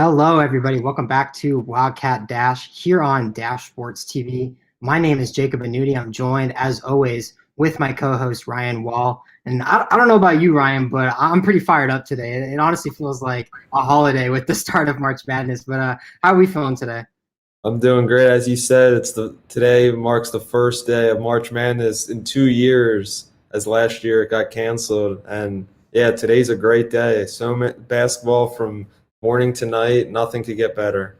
Hello, everybody. Welcome back to Wildcat Dash here on Dash Sports TV. My name is Jacob Mennuti. I'm joined, as always, with my co-host Ryan Wohl. And I don't know about you, Ryan, but I'm pretty fired up today. It honestly feels like a holiday with the start of March Madness. But how are we feeling today? I'm doing great. As you said, today marks the first day of March Madness in 2 years, as last year it got canceled. And yeah, today's a great day. Basketball from morning to night. Nothing could get better.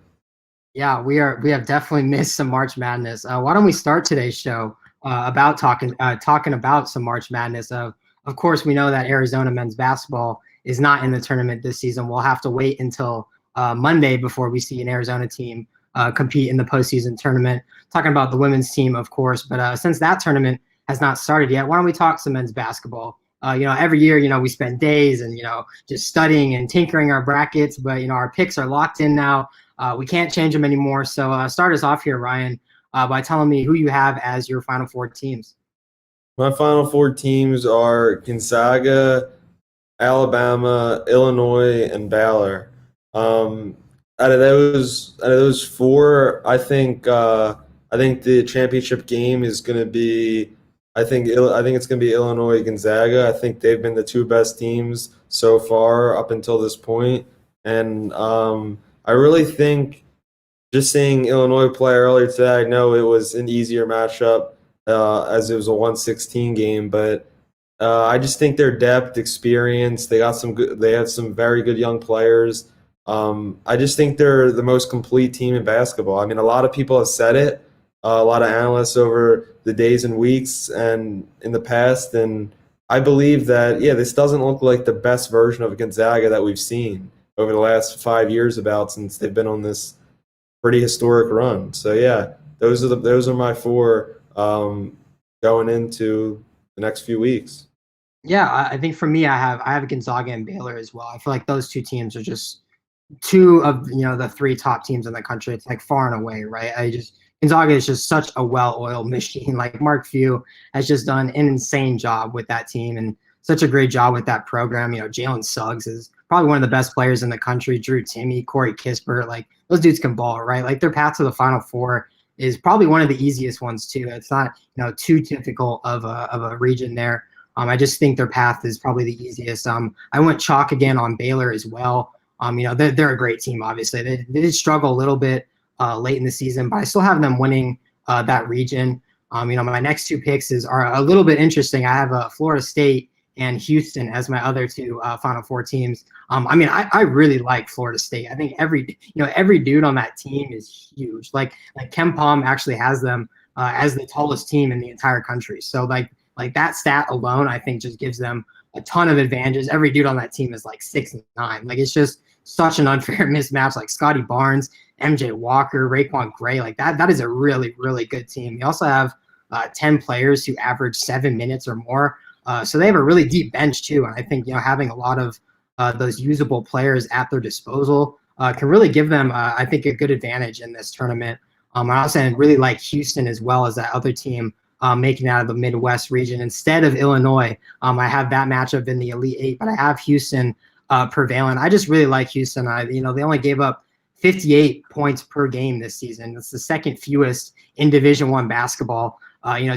Yeah, we have definitely missed some March Madness. Why don't we start today's show about talking about some March Madness? Of course, we know that Arizona men's basketball is not in the tournament this season. We'll have to wait until Monday before we see an Arizona team compete in the postseason tournament. Talking about the women's team, of course, but since that tournament has not started yet, why don't we talk some men's basketball? Every year, we spend days and just studying and tinkering our brackets, but our picks are locked in now. We can't change them anymore. So start us off here, Ryan, by telling me who you have as your Final Four teams. My final four teams are Gonzaga, Alabama, Illinois, and Baylor. Out of those four, I think the championship game is going to be. I think it's going to be Illinois Gonzaga. I think they've been the two best teams so far up until this point, and I really think just seeing Illinois play earlier today. I know it was an easier matchup as it was a 116 game, but I just think their depth, experience, they got some good. They have some very good young players. I just think they're the most complete team in basketball. I mean, a lot of people have said it, a lot of analysts over the days and weeks and in the past, and I believe that, yeah, this doesn't look like the best version of Gonzaga that we've seen over the last 5 years since they've been on this pretty historic run. So yeah, those are my four going into the next few weeks. Yeah, I think for me, I have Gonzaga and Baylor as well. I feel like those two teams are just two of the three top teams in the country. It's like far and away, right? Gonzaga is just such a well-oiled machine. Like Mark Few has just done an insane job with that team and such a great job with that program. Jalen Suggs is probably one of the best players in the country. Drew Timme, Corey Kispert, like those dudes can ball, right? Like their path to the Final Four is probably one of the easiest ones too. It's not too difficult of a region there. I just think their path is probably the easiest. I went chalk again on Baylor as well. They're a great team. Obviously, they did struggle a little bit late in the season, but I still have them winning that region. My next two picks are a little bit interesting. I have Florida State and Houston as my other two Final Four teams. I really like Florida State. I think every dude on that team is huge. Like Ken Palm actually has them as the tallest team in the entire country. So like that stat alone, I think just gives them a ton of advantages. Every dude on that team is like 6'9". Like it's just such an unfair mismatch. Like Scotty Barnes, MJ Walker, Raekwon Gray, like that is a really, really good team. You also have 10 players who average 7 minutes or more. So they have a really deep bench too. And I think, having a lot of those usable players at their disposal can really give them, I think, a good advantage in this tournament. I also really like Houston as well as that other team making out of the Midwest region. Instead of Illinois, I have that matchup in the Elite Eight, but I have Houston prevailing. I just really like Houston. They only gave up 58 points per game this season. That's the second fewest in Division I basketball.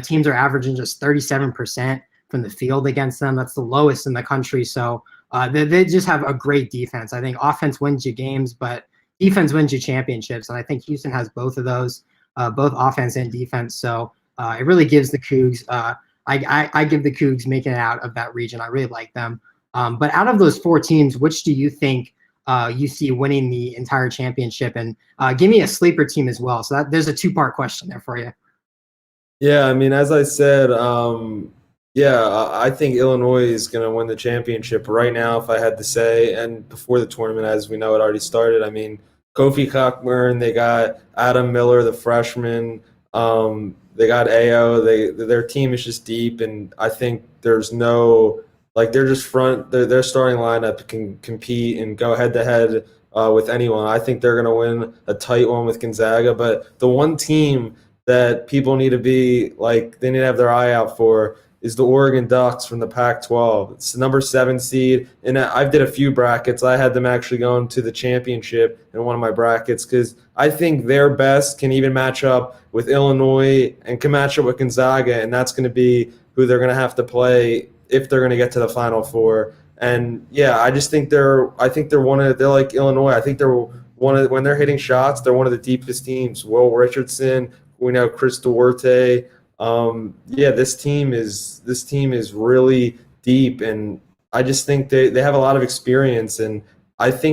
Teams are averaging just 37% from the field against them. That's the lowest in the country. So they just have a great defense. I think offense wins you games, but defense wins you championships. And I think Houston has both of those, both offense and defense. So it really gives the Cougs. I give the Cougs making it out of that region. I really like them. But out of those four teams, which do you think you see winning the entire championship? And give me a sleeper team as well. So there's a two-part question there for you. Yeah, I mean, as I said, I think Illinois is going to win the championship right now, if I had to say. And before the tournament, as we know, it already started. I mean, Kofi Cockburn, they got Adam Miller, the freshman. They got AO. Their team is just deep, and I think there's no they're just their starting lineup can compete and go head to head with anyone. I think they're going to win a tight one with Gonzaga. But the one team that people need to they need to have their eye out for is the Oregon Ducks from the Pac-12. It's the number 7 seed, and I did a few brackets. I had them actually going to the championship in one of my brackets because I think their best can even match up with Illinois and can match up with Gonzaga, and that's going to be who they're going to have to play if they're going to get to the Final Four. And yeah, I just think they're like Illinois. I think they're when they're hitting shots, they're one of the deepest teams. Will Richardson, we know Chris Duarte. Yeah, this team is really deep, and I just think they have a lot of experience, and I thought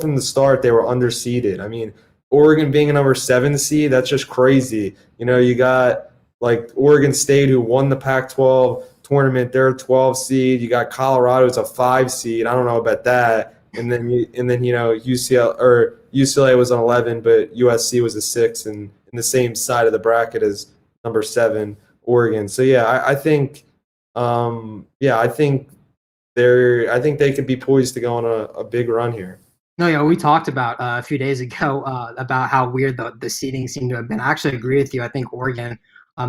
from the start they were underseeded. I mean, Oregon being a number 7 seed, that's just crazy. You got like Oregon State, who won the Pac-12 tournament, they're a 12 seed. You got Colorado, who's a 5 seed. I don't know about that. And then UCLA was an 11, but USC was a 6, and in the same side of the bracket as number 7 Oregon. So yeah, I think they could be poised to go on a big run here. No, yeah, we talked about a few days ago about how weird the seeding seemed to have been. I actually agree with you. I think Oregon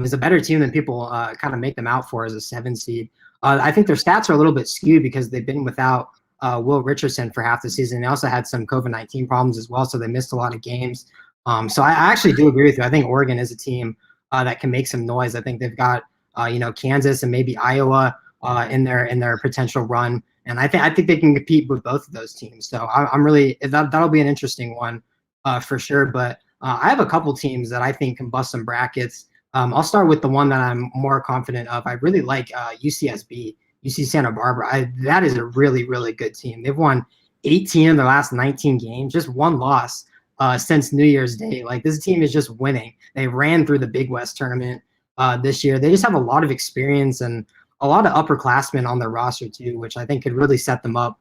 is a better team than people kind of make them out for as a 7 seed. I think their stats are a little bit skewed because they've been without Will Richardson for half the season. They also had some COVID-19 problems as well, so they missed a lot of games. So I actually do agree with you. I think Oregon is a team that can make some noise. I think they've got Kansas and maybe Iowa in their potential run, and I think they can compete with both of those teams. So I'm really that'll be an interesting one for sure. But I have a couple teams that I think can bust some brackets. I'll start with the one that I'm more confident of. I really like UCSB, UC Santa Barbara. That is a really, really good team. They've won 18 of their last 19 games, just one loss since New Year's Day. Like, this team is just winning. They ran through the Big West tournament this year. They just have a lot of experience and a lot of upperclassmen on their roster too, which I think could really set them up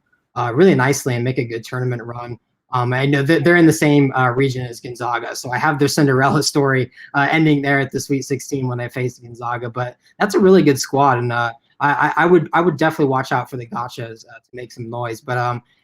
really nicely and make a good tournament run. I know that they're in the same region as Gonzaga, so I have their Cinderella story ending there at the Sweet 16 when they faced Gonzaga. But that's a really good squad, and I would definitely watch out for the Gotchas to make some noise. But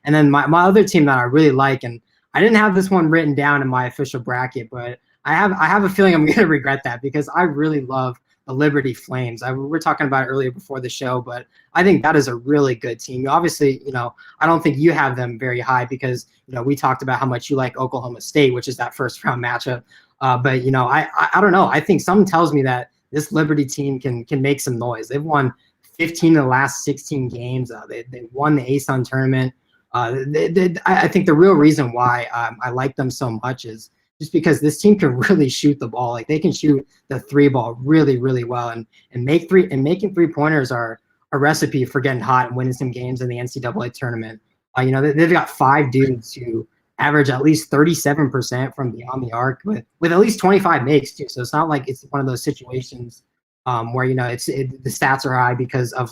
and then my other team that I really like, and I didn't have this one written down in my official bracket, but I have a feeling I'm going to regret that because I really love the Liberty Flames. We were talking about it earlier before the show, but I think that is a really good team. Obviously, I don't think you have them very high because, we talked about how much you like Oklahoma State, which is that first round matchup. But, I don't know. I think something tells me that this Liberty team can make some noise. They've won 15 of the last 16 games. They won the ASUN tournament. I think the real reason why I like them so much is just because this team can really shoot the ball. Like, they can shoot the 3 ball really, really well, and making 3-pointers are a recipe for getting hot and winning some games in the NCAA tournament. They've got 5 dudes who average at least 37% from beyond the arc with at least 25 makes too. So it's not like it's one of those situations where the stats are high because of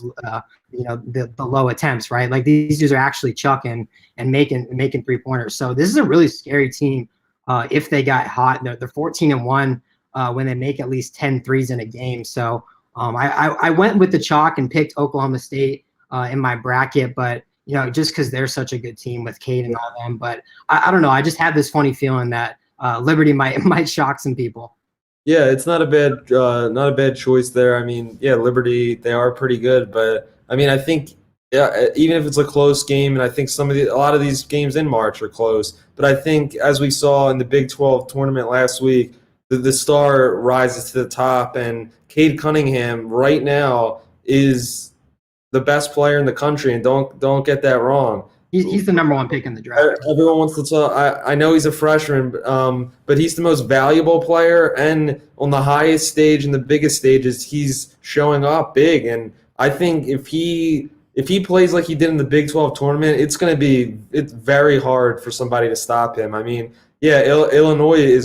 the low attempts, right? Like, these dudes are actually chucking and making 3-pointers. So this is a really scary team. If they got hot, they're 14-1 when they make at least 10 threes in a game. So I went with the chalk and picked Oklahoma State in my bracket, but just because they're such a good team with Cade and all them. But I don't know. I just had this funny feeling that Liberty might shock some people. Yeah, it's not a bad choice there. I mean, yeah, Liberty, they are pretty good, but I mean, I think, yeah, even if it's a close game, and I think a lot of these games in March are close, but I think as we saw in the Big 12 tournament last week, the star rises to the top, and Cade Cunningham right now is the best player in the country, and don't get that wrong. He's the number 1 pick in the draft. Everyone wants to talk. I know he's a freshman, but he's the most valuable player, and on the highest stage and the biggest stages, he's showing up big. And I think if he plays like he did in the Big 12 tournament, it's very hard for somebody to stop him. I mean, yeah, Illinois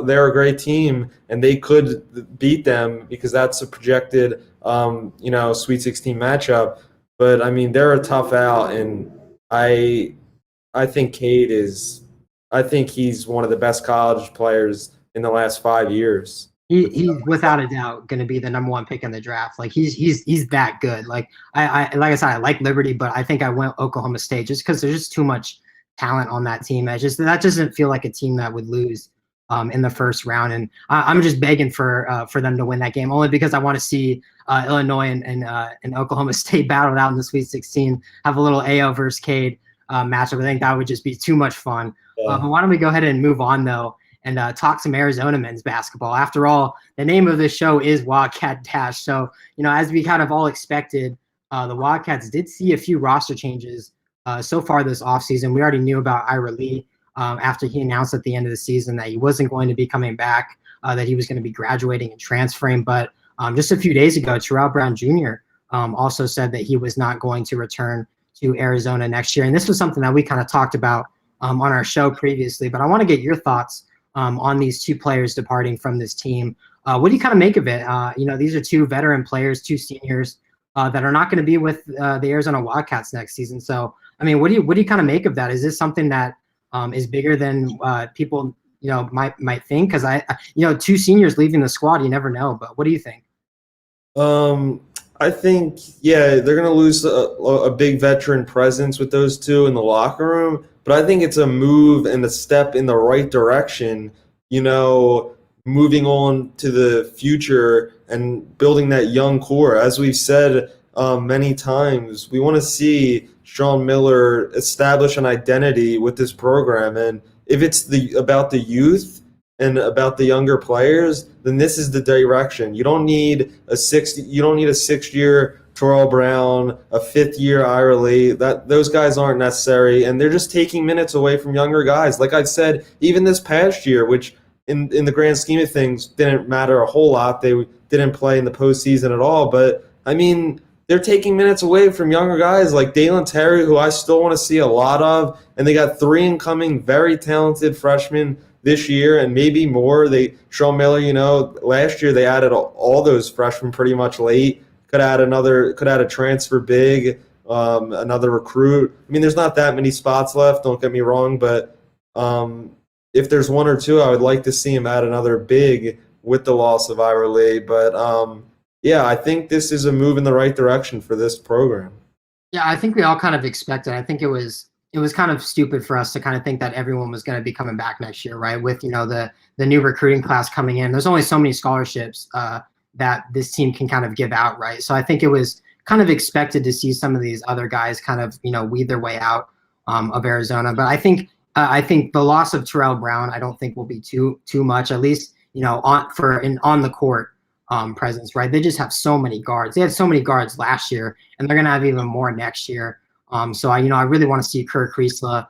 they're a great team, and they could beat them because that's a projected Sweet 16 matchup. But I mean, they're a tough out, and I think Cade he's one of the best college players in the last 5 years. He's without a doubt going to be the number 1 pick in the draft. Like, he's that good. Like I said, I like Liberty, but I think I went Oklahoma State just because there's just too much talent on that team. That doesn't feel like a team that would lose in the first round, and I'm just begging for them to win that game, only because I want to see Illinois and Oklahoma State battle it out in the Sweet 16, have a little AO versus Cade matchup. I think that would just be too much fun. But why don't we go ahead and move on though, and talk some Arizona men's basketball. After all, the name of this show is Wildcat Dash. So, as we kind of all expected, the Wildcats did see a few roster changes so far this offseason. We already knew about Ira Lee after he announced at the end of the season that he wasn't going to be coming back, that he was going to be graduating and transferring. But just a few days ago, Terrell Brown Jr. Also said that he was not going to return to Arizona next year. And this was something that we kind of talked about on our show previously. But I want to get your thoughts on these two players departing from this team. What do you kind of make of it? These are two veteran players, two seniors that are not going to be with the Arizona Wildcats next season. So, I mean, what do you kind of make of that? Is this something that is bigger than people might think? Because two seniors leaving the squad, you never know. But what do you think? I think, they're going to lose a big veteran presence with those two in the locker room. But I think it's a move and a step in the right direction, moving on to the future and building that young core. As we've said many times, we want to see Sean Miller establish an identity with this program. And if it's about the youth and about the younger players, then this is the direction. You don't need a 6-year Terrell Brown, a 5th-year Ira Lee. Those guys aren't necessary, and they're just taking minutes away from younger guys. Like I've said, even this past year, which in the grand scheme of things didn't matter a whole lot. They didn't play in the postseason at all. But, I mean, they're taking minutes away from younger guys like Dalen Terry, who I still want to see a lot of, and they got 3 incoming very talented freshmen this year and maybe more. Sean Miller, last year they added all those freshmen pretty much late. Could add a transfer big, another recruit. I mean, there's not that many spots left, don't get me wrong, but if there's 1 or 2, I would like to see him add another big with the loss of Ira Lee. But I think this is a move in the right direction for this program. Yeah, I think we all kind of expected. I think it was kind of stupid for us to kind of think that everyone was going to be coming back next year, right? With the new recruiting class coming in, there's only so many scholarships that this team can kind of give out, right? So I think it was kind of expected to see some of these other guys kind of weed their way out of Arizona. But I think the loss of Terrell Brown, I don't think will be too much, at least on the court presence, right? They just have so many guards. They had so many guards last year, and they're going to have even more next year. So I really want to see Kerr Kriesla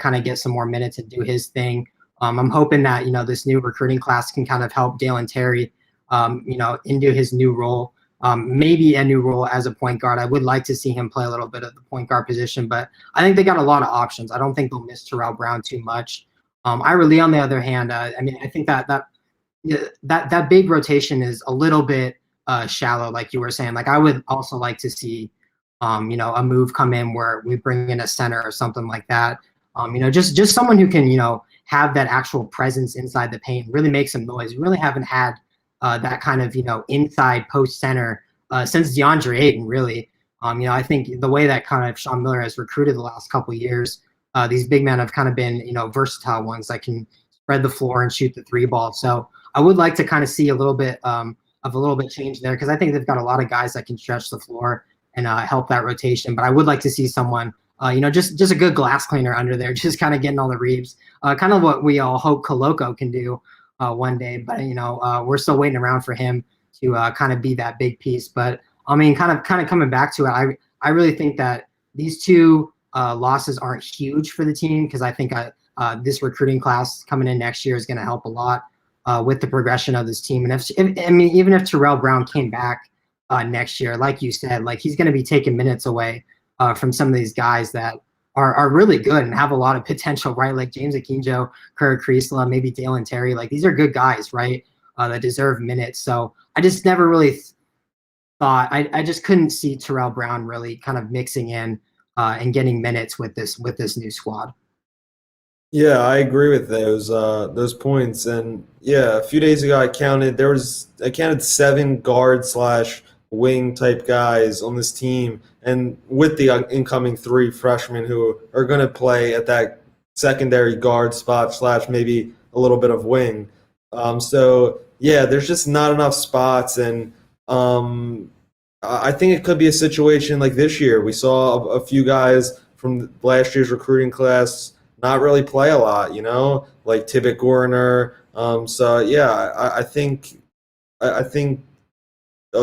kind of get some more minutes and do his thing. I'm hoping that this new recruiting class can kind of help Dalen Terry, into his new role, maybe a new role as a point guard. I would like to see him play a little bit of the point guard position, but I think they got a lot of options. I don't think they'll miss Terrell Brown too much. Ira Lee, on the other hand, I think that big rotation is a little bit shallow, like you were saying. Like I would also like to see a move come in where we bring in a center or something like that. Just someone who can, have that actual presence inside the paint, really make some noise. We really haven't had that kind of, inside post center since DeAndre Ayton, really. I think the way that kind of Sean Miller has recruited the last couple of years, these big men have kind of been, versatile ones that can spread the floor and shoot the 3 ball. So I would like to kind of see a little bit of change there, because I think they've got a lot of guys that can stretch the floor and help that rotation. But I would like to see someone, just a good glass cleaner under there, just kind of getting all the reads, kind of what we all hope Koloko can do one day. But we're still waiting around for him to kind of be that big piece. But I mean, kind of coming back to it, I really think that these two losses aren't huge for the team, because I think this recruiting class coming in next year is going to help a lot with the progression of this team. And even if Terrell Brown came back next year, like you said, like he's going to be taking minutes away from some of these guys that are really good and have a lot of potential, right? Like James Akinjo, Kerr Kriesla, maybe Dalen Terry. Like these are good guys, right? That deserve minutes. So I just never really thought, I just couldn't see Terrell Brown really kind of mixing in and getting minutes with this new squad. Yeah, I agree with those points. And yeah, a few days ago I counted 7 guard / wing type guys on this team, and with the incoming 3 freshmen who are going to play at that secondary guard spot / maybe a a little bit of wing. So yeah, there's just not enough spots, and I think it could be a situation like this year. We saw a few guys from last year's recruiting class not really play a lot, like Tibbet Gorner. So yeah, I think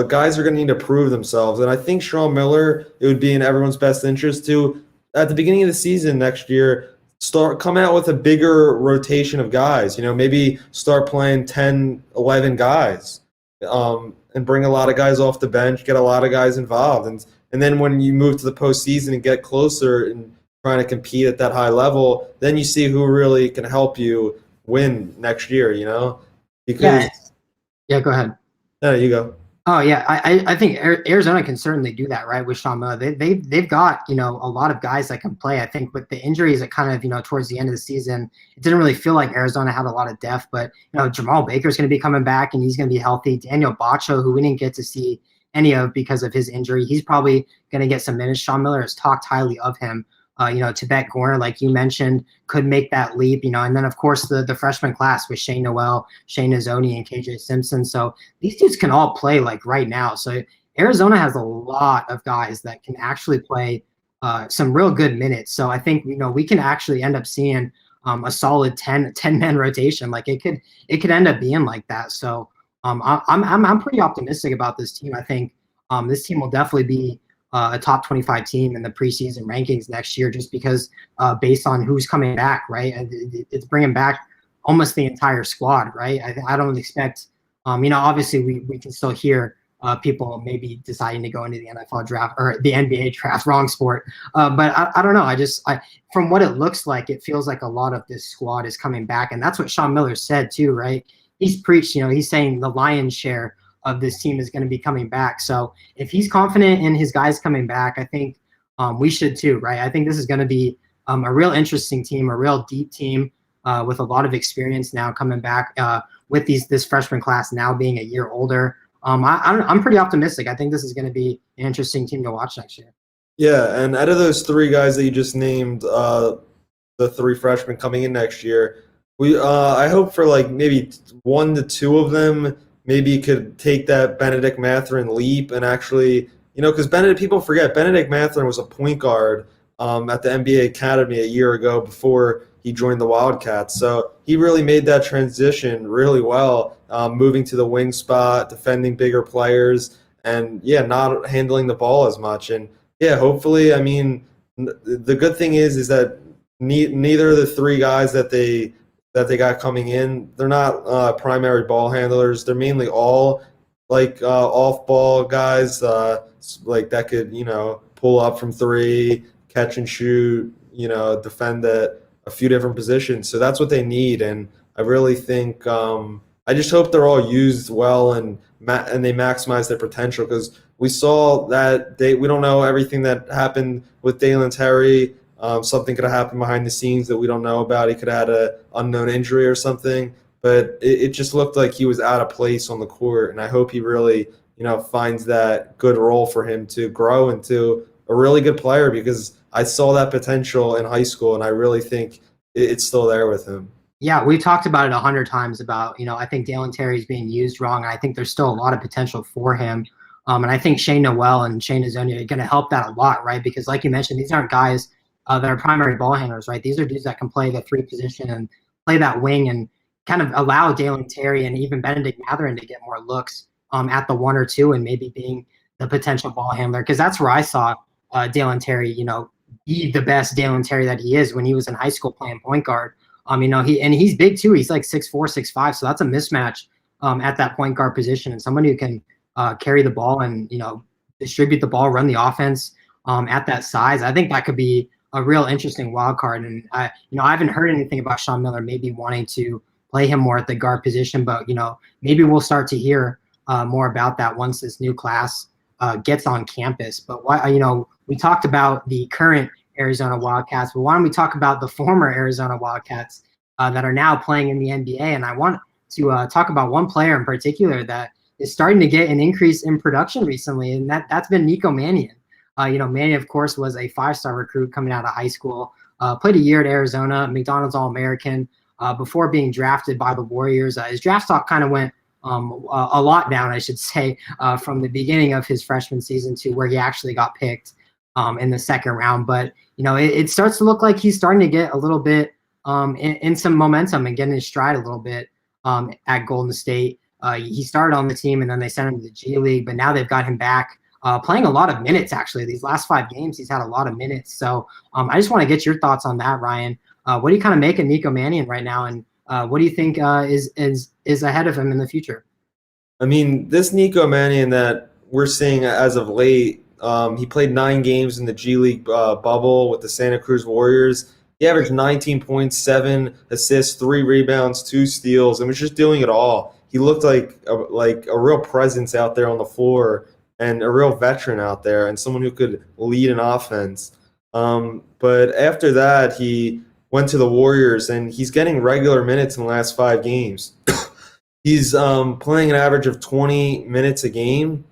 guys are going to need to prove themselves, and I think Sean Miller. It would be in everyone's best interest to, at the beginning of the season next year, come out with a bigger rotation of guys. Maybe start playing 10, 11 guys, and bring a lot of guys off the bench, get a lot of guys involved, and then when you move to the postseason and get closer and trying to compete at that high level, then you see who really can help you win next year. Because yeah, go ahead. There you go. Oh yeah, I think Arizona can certainly do that, right? With Sean Miller, they've got a lot of guys that can play. I think with the injuries, it kind of towards the end of the season, it didn't really feel like Arizona had a lot of depth. But Jamal Baker's going to be coming back and he's going to be healthy. Daniel Bacho, who we didn't get to see any of because of his injury, he's probably going to get some minutes. Sean Miller has talked highly of him. Tibbet Gorner, like you mentioned, could make that leap, and then of course the freshman class with Shane Noel, Shane Nazoni, and KJ Simpson. So these dudes can all play like right now. So Arizona has a lot of guys that can actually play some real good minutes. So I think we can actually end up seeing a solid 10-man rotation. Like it could end up being like that. So I'm pretty optimistic about this team. I think this team will definitely be a top 25 team in the preseason rankings next year, just because based on who's coming back, right? It's bringing back almost the entire squad, right? I don't expect, obviously we can still hear people maybe deciding to go into the NFL draft or the NBA draft, wrong sport. But I don't know. From what it looks like, it feels like a lot of this squad is coming back. And that's what Sean Miller said too, right? He's preached, he's saying the lion's share of this team is going to be coming back. So if he's confident in his guys coming back, I think we should too, right? I think this is going to be a real interesting team, a real deep team with a lot of experience now coming back with this freshman class now being a year older. I'm pretty optimistic. I think this is going to be an interesting team to watch next year. Yeah, and out of those three guys that you just named, the three freshmen coming in next year, I hope for like maybe 1 to 2 of them maybe could take that Benedict Mathurin leap and actually, because people forget Benedict Mathurin was a point guard at the NBA Academy a year ago before he joined the Wildcats. So he really made that transition really well, moving to the wing spot, defending bigger players, and not handling the ball as much. And hopefully, I mean, the good thing is that neither of the three guys that they got coming in, they're not primary ball handlers. They're mainly all like off-ball guys, like that could pull up from three, catch and shoot, defend at a few different positions. So that's what they need, and I really think I just hope they're all used well and they maximize their potential, because we saw that we don't know everything that happened with Dalen Terry. Something could have happened behind the scenes that we don't know about. He could have had an unknown injury or something, but it just looked like he was out of place on the court, and I hope he really, finds that good role for him to grow into a really good player, because I saw that potential in high school, and I really think it's still there with him. Yeah, we've talked about it 100 times about, I think Dalen Terry is being used wrong, and I think there's still a lot of potential for him. And I think Shane Noel and Shane Nazoni are going to help that a lot, right? Because like you mentioned, these aren't guys that are primary ball handlers, right? These are dudes that can play the 3 position and play that wing and kind of allow Dalen Terry and even Benedict Mathurin to get more looks at the 1 or 2 and maybe being the potential ball handler. Because that's where I saw Dalen Terry, be the best Dalen Terry that he is when he was in high school playing point guard. He's big too. He's like 6'4", 6'5", so that's a mismatch at that point guard position, and someone who can carry the ball and distribute the ball, run the offense at that size. I think that could be a real interesting wild card. And I haven't heard anything about Sean Miller maybe wanting to play him more at the guard position, but maybe we'll start to hear more about that once this new class gets on campus. But we talked about the current Arizona Wildcats, but why don't we talk about the former Arizona Wildcats that are now playing in the NBA? And I want to talk about one player in particular that is starting to get an increase in production recently, and that's been Nico Mannion. Mannion, of course, was a 5-star recruit coming out of high school, played a year at Arizona, McDonald's All-American, before being drafted by the Warriors. His draft stock kind of went a lot down, I should say, from the beginning of his freshman season to where he actually got picked in the second round. But, it starts to look like he's starting to get a little bit in some momentum and getting his stride a little bit at Golden State. He started on the team and then they sent him to the G League, but now they've got him back playing a lot of minutes, actually. These last 5 games, he's had a lot of minutes. So I just want to get your thoughts on that, Ryan. What do you kind of make of Nico Mannion right now, and what do you think is ahead of him in the future? I mean, this Nico Mannion that we're seeing as of late, he played 9 games in the G League bubble with the Santa Cruz Warriors. He averaged 19 points, 7 assists, 3 rebounds, 2 steals, and was just doing it all. He looked like a real presence out there on the floor and a real veteran out there and someone who could lead an offense. But after that, he went to the Warriors, and he's getting regular minutes in the last 5 games. He's playing an average of 20 minutes a game,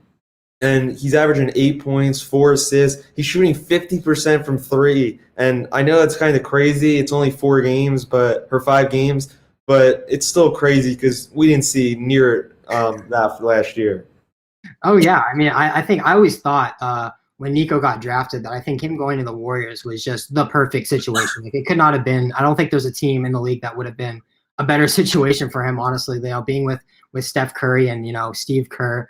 and he's averaging 8 points, 4 assists. He's shooting 50% from 3, and I know that's kind of crazy. It's only 4 games, or 5 games, but it's still crazy because we didn't see near that last year. Oh, yeah. I mean, I think I always thought when Nico got drafted that I think him going to the Warriors was just the perfect situation. Like, it could not have been – I don't think there's a team in the league that would have been a better situation for him, honestly. Being with Steph Curry and, Steve Kerr.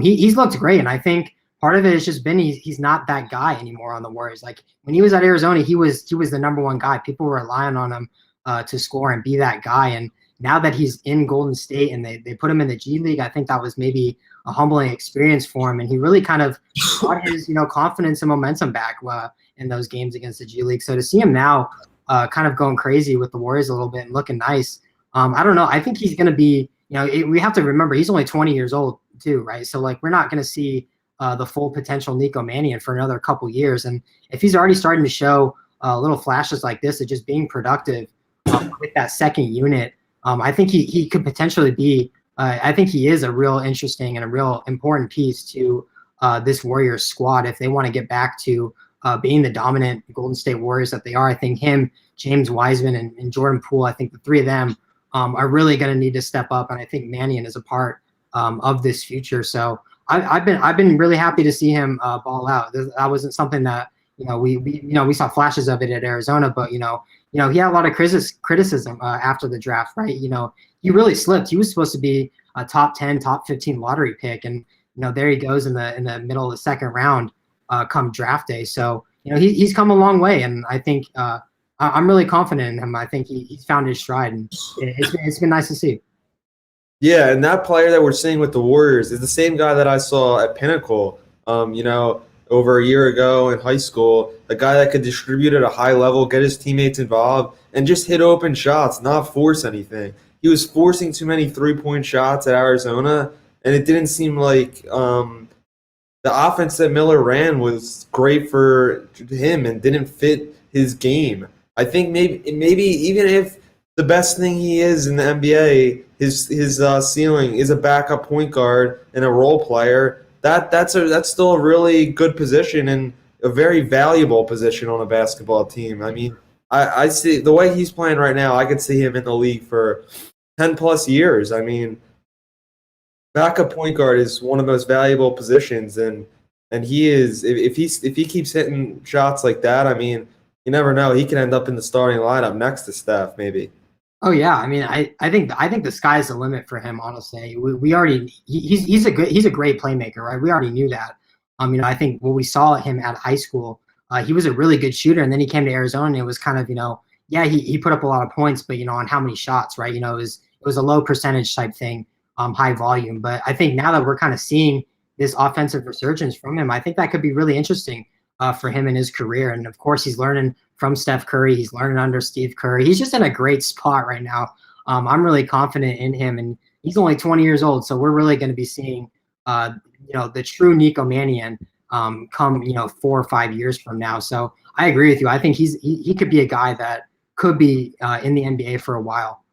He's looked great, and I think part of it has just been he's not that guy anymore on the Warriors. Like, when he was at Arizona, he was the number one guy. People were relying on him to score and be that guy. And now that he's in Golden State and they put him in the G League, I think that was maybe a humbling experience for him. And he really kind of got his confidence and momentum back in those games against the G League. So to see him now kind of going crazy with the Warriors a little bit and looking nice, I don't know. I think he's going to be, we have to remember he's only 20 years old too, right? So like, we're not going to see the full potential Nico Mannion for another couple years. And if he's already starting to show little flashes like this of just being productive with that second unit, I think he could potentially be, I think he is a real interesting and a real important piece to this Warriors squad if they want to get back to being the dominant Golden State Warriors that they are. I think him, James Wiseman, and Jordan Poole, I think the 3 of them are really going to need to step up, and I think Mannion is a part of this future. So I've been really happy to see him ball out. That wasn't something that we saw flashes of it at Arizona, but he had a lot of criticism after the draft, right? He really slipped. He was supposed to be a top 10, top 15 lottery pick, and there he goes in the middle of the second round come draft day. So he's come a long way, and I think I'm really confident in him. I think he's found his stride, and it's been nice to see. Yeah, and that player that we're seeing with the Warriors is the same guy that I saw at Pinnacle, over a year ago in high school, a guy that could distribute at a high level, get his teammates involved, and just hit open shots, not force anything. He was forcing too many 3-point shots at Arizona, and it didn't seem like the offense that Miller ran was great for him and didn't fit his game. I think maybe even if the best thing he is in the NBA, his ceiling is a backup point guard and a role player, that's still a really good position and a very valuable position on a basketball team. I mean, I see the way he's playing right now, I could see him in the league for 10 plus years. I mean, backup point guard is one of the most valuable positions, and he is if he keeps hitting shots like that, I mean, you never know, he can end up in the starting lineup next to Steph maybe. Oh yeah, I mean, I think the sky's the limit for him. Honestly, we already he's a great playmaker, right? We already knew that. I think when we saw him at high school, he was a really good shooter, and then he came to Arizona, and it was kind of yeah, he put up a lot of points, but on how many shots, right? It was a low percentage type thing, high volume. But I think now that we're kind of seeing this offensive resurgence from him, I think that could be really interesting for him in his career. And of course, he's learning from Steph Curry. He's learning under Steve Kerr. He's just in a great spot right now. I'm really confident in him, and he's only 20 years old. So we're really going to be seeing, the true Nico Mannion come, 4 or 5 years from now. So I agree with you. I think he could be a guy that could be in the NBA for a while.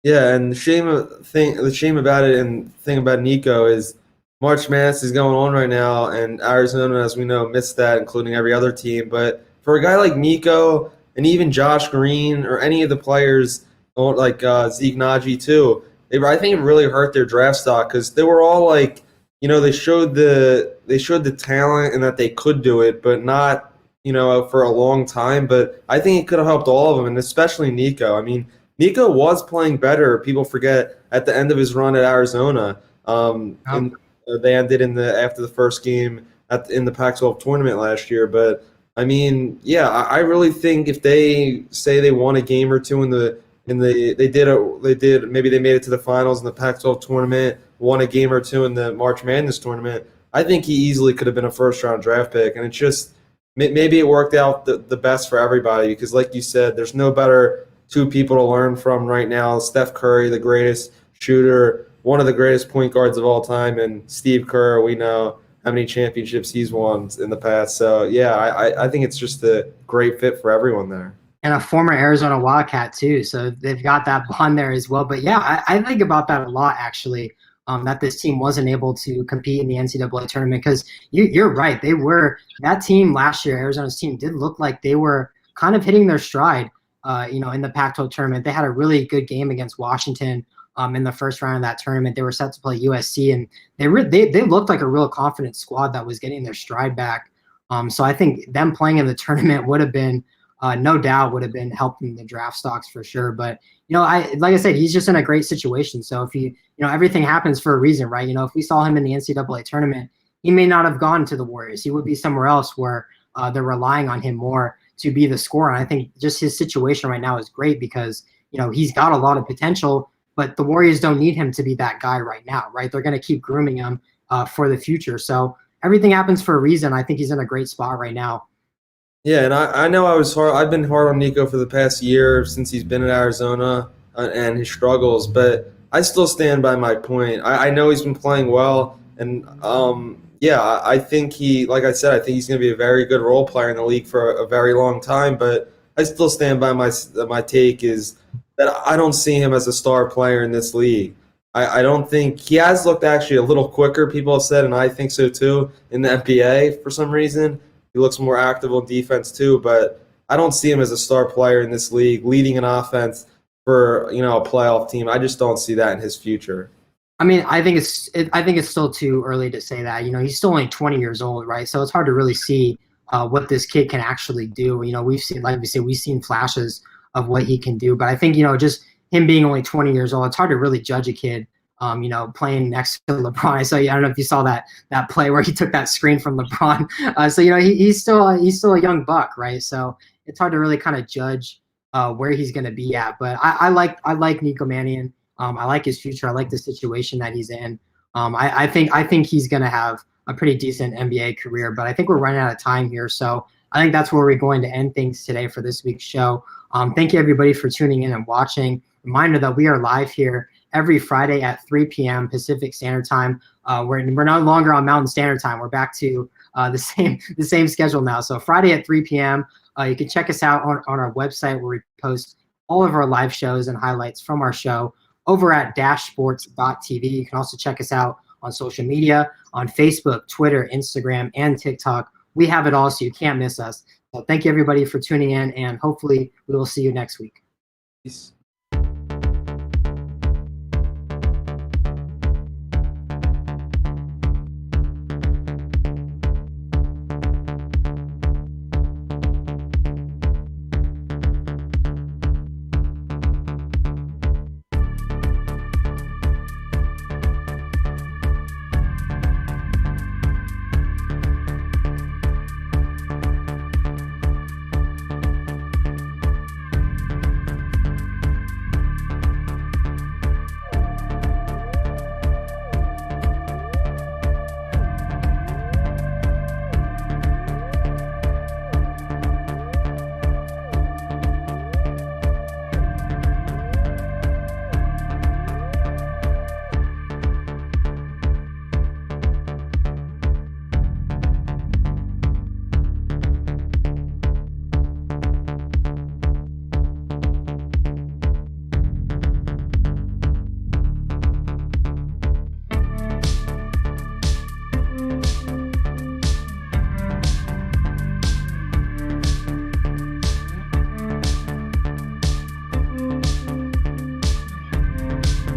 Yeah, and the shame about it and thing about Nico is March Madness is going on right now, and Arizona, as we know, missed that, including every other team. But for a guy like Nico and even Josh Green or any of the players Zeke Naji too. I think it really hurt their draft stock because they were all like, they showed the talent and that they could do it, but not for a long time. But I think it could have helped all of them, and especially Nico. I mean, Nico was playing better. People forget at the end of his run at Arizona. And they ended after the first game in the Pac-12 tournament last year. But I mean, yeah, I really think if they say they won a game or two they did maybe they made it to the finals in the Pac-12 tournament, won a game or two in the March Madness tournament, I think he easily could have been a first-round draft pick. And it's just maybe it worked out the best for everybody because, like you said, there's no better two people to learn from right now. Steph Curry, the greatest shooter, one of the greatest point guards of all time, and Steve Kerr, we know how many championships he's won in the past. So, yeah, I think it's just a great fit for everyone there. And a former Arizona Wildcat, too. So they've got that bond there as well. But, yeah, I think about that a lot, actually, that this team wasn't able to compete in the NCAA tournament because you're right. That team last year, Arizona's team, did look like they were kind of hitting their stride, in the Pac-12 tournament. They had a really good game against Washington in the first round of that tournament. They were set to play USC, and they looked like a real confident squad that was getting their stride back. So I think them playing in the tournament would have been, no doubt, would have been helping the draft stocks for sure. But like I said, he's just in a great situation. So if everything happens for a reason, right? If we saw him in the NCAA tournament, he may not have gone to the Warriors. He would be somewhere else where they're relying on him more to be the scorer. And I think just his situation right now is great because he's got a lot of potential. But the Warriors don't need him to be that guy right now, right? They're going to keep grooming him for the future. So everything happens for a reason. I think he's in a great spot right now. Yeah, and I know I've been hard on Nico for the past year since he's been in Arizona and his struggles, but I still stand by my point. I know he's been playing well, and yeah, I think like I said, I think he's going to be a very good role player in the league for a very long time, but I still stand by my take is that I don't see him as a star player in this league. I don't think he has looked actually a little quicker, people have said, and I think so too, in the NBA for some reason. He looks more active on defense too, but I don't see him as a star player in this league, leading an offense for a playoff team. I just don't see that in his future. I mean, I think it's still too early to say that. He's still only 20 years old, right? So it's hard to really see what this kid can actually do. We've seen flashes of what he can do, but I think just him being only 20 years old, it's hard to really judge a kid. Playing next to LeBron. So I don't know if you saw that play where he took that screen from LeBron. So he's still a young buck, right? So it's hard to really kind of judge where he's going to be at. But I like Nico Mannion. I like his future. I like the situation that he's in. I think he's going to have a pretty decent NBA career. But I think we're running out of time here, so I think that's where we're going to end things today for this week's show. Thank you everybody for tuning in and watching. Reminder that we are live here every Friday at 3 p.m. Pacific Standard Time. We're no longer on Mountain Standard Time. We're back to the same schedule now. So Friday at 3 p.m. You can check us out on our website where we post all of our live shows and highlights from our show over at dashsports.tv. You can also check us out on social media, on Facebook, Twitter, Instagram, and TikTok. We have it all, so you can't miss us. So thank you everybody for tuning in, and hopefully we will see you next week. Peace.